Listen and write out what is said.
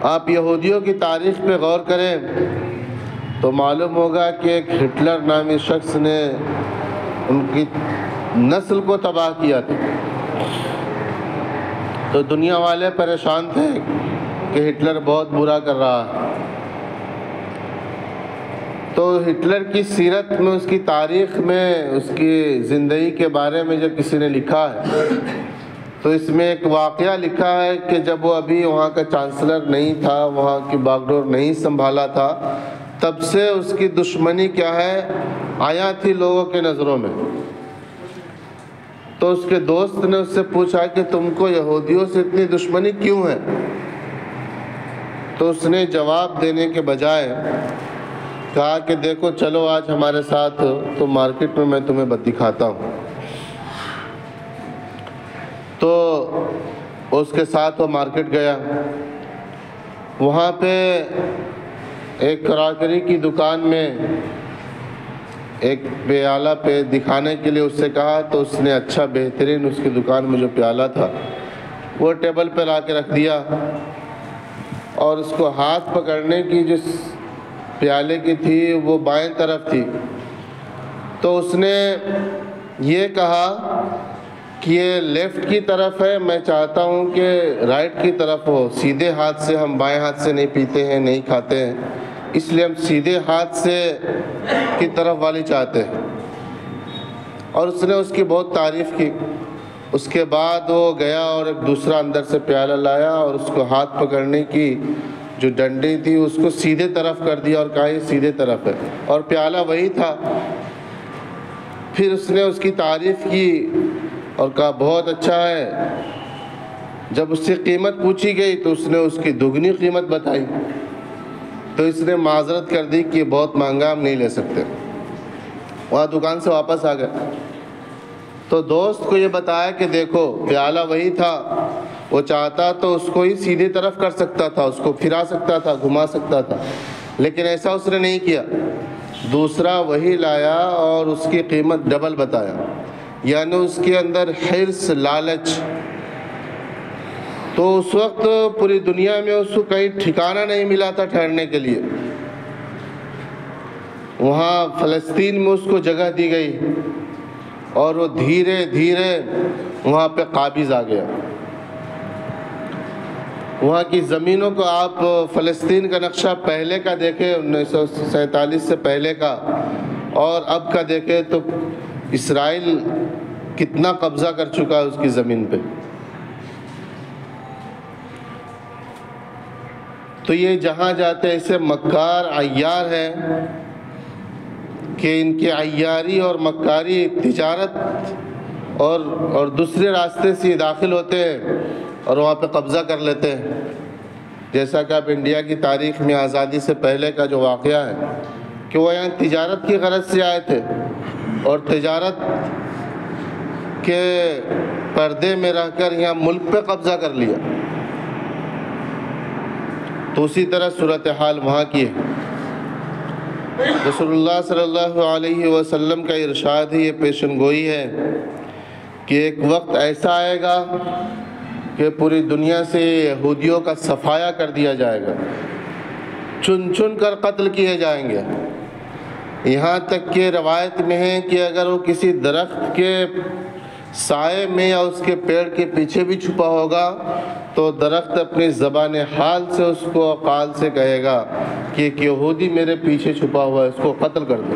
آپ یہودیوں کی تاریخ پہ غور کریں تو معلوم ہوگا کہ ایک ہٹلر نامی شخص نے ان کی نسل کو تباہ کیا تھا۔ تو دنیا والے پریشان تھے کہ ہٹلر بہت برا کر رہا ہے۔ تو ہٹلر کی سیرت میں، اس کی تاریخ میں، اس کی زندگی کے بارے میں جب کسی نے لکھا ہے تو اس میں ایک واقعہ لکھا ہے کہ جب وہ ابھی وہاں کا چانسلر نہیں تھا، وہاں کی باغ ڈور نہیں سنبھالا تھا، تب سے اس کی دشمنی کیا ہے آیا تھی لوگوں کے نظروں میں۔ تو اس کے دوست نے اس سے پوچھا کہ تم کو یہودیوں سے اتنی دشمنی کیوں ہے؟ تو اس نے جواب دینے کے بجائے کہا کہ دیکھو چلو آج ہمارے ساتھ تو مارکیٹ میں تمہیں دکھاتا ہوں۔ تو اس کے ساتھ وہ مارکیٹ گیا، وہاں پہ ایک کراکری کی دکان میں ایک پیالہ پہ دکھانے کے لیے اس سے کہا، تو اس نے اچھا بہترین اس کی دکان میں جو پیالہ تھا وہ ٹیبل پہ لا کے رکھ دیا، اور اس کو ہاتھ پکڑنے کی جس پیالے کی تھی وہ بائیں طرف تھی۔ تو اس نے یہ کہا کہ یہ لیفٹ کی طرف ہے، میں چاہتا ہوں کہ رائٹ کی طرف ہو، سیدھے ہاتھ سے ہم بائیں ہاتھ سے نہیں پیتے ہیں، نہیں کھاتے ہیں، اس لیے ہم سیدھے ہاتھ سے کی طرف والی چاہتے ہیں۔ اور اس نے اس کی بہت تعریف کی۔ اس کے بعد وہ گیا اور ایک دوسرا اندر سے پیالہ لایا اور اس کو ہاتھ پکڑنے کی جو ڈنڈی تھی اس کو سیدھے طرف کر دیا اور کہا یہ سیدھے طرف ہے، اور پیالہ وہی تھا۔ پھر اس نے اس کی تعریف کی اور کہا بہت اچھا ہے۔ جب اس سے قیمت پوچھی گئی تو اس نے اس کی دگنی قیمت بتائی، تو اس نے معذرت کر دی کہ بہت مہنگا ہم نہیں لے سکتے، وہاں دکان سے واپس آ گئے۔ تو دوست کو یہ بتایا کہ دیکھو پیالہ وہی تھا، وہ چاہتا تو اس کو ہی سیدھی طرف کر سکتا تھا، اس کو پھرا سکتا تھا، گھما سکتا تھا، لیکن ایسا اس نے نہیں کیا، دوسرا وہی لایا اور اس کی قیمت ڈبل بتایا، یعنی اس کے اندر حرص، لالچ۔ تو اس وقت پوری دنیا میں اس کو کہیں ٹھکانہ نہیں ملا تھا ٹھہرنے کے لیے، وہاں فلسطین میں اس کو جگہ دی گئی اور وہ دھیرے دھیرے وہاں پہ قابض آ گیا۔ وہاں کی زمینوں کو آپ فلسطین کا نقشہ پہلے کا دیکھیں، 1947 سے پہلے کا، اور اب کا دیکھیں تو اسرائیل کتنا قبضہ کر چکا ہے اس کی زمین پہ۔ تو یہ جہاں جاتے ایسے مکار عیار ہیں کہ ان کی عیاری اور مکاری تجارت اور دوسرے راستے سے داخل ہوتے ہیں اور وہاں پہ قبضہ کر لیتے ہیں۔ جیسا کہ آپ انڈیا کی تاریخ میں آزادی سے پہلے کا جو واقعہ ہے کہ وہ یہاں تجارت کی غرض سے آئے تھے اور تجارت کے پردے میں رہ کر یہاں ملک پہ قبضہ کر لیا۔ تو اسی طرح صورتحال وہاں کی ہے۔ رسول اللہ صلی اللہ علیہ وسلم کا ارشاد ہے، یہ پیشن گوئی ہے کہ ایک وقت ایسا آئے گا کہ پوری دنیا سے یہودیوں کا صفایا کر دیا جائے گا، چن چن کر قتل کیے جائیں گے۔ یہاں تک کہ روایت میں ہے کہ اگر وہ کسی درخت کے سائے میں یا اس کے پیڑ کے پیچھے بھی چھپا ہوگا تو درخت اپنی زبان حال سے اس کو قال سے کہے گا کہ ایک یہودی میرے پیچھے چھپا ہوا ہے، اس کو قتل کر دو۔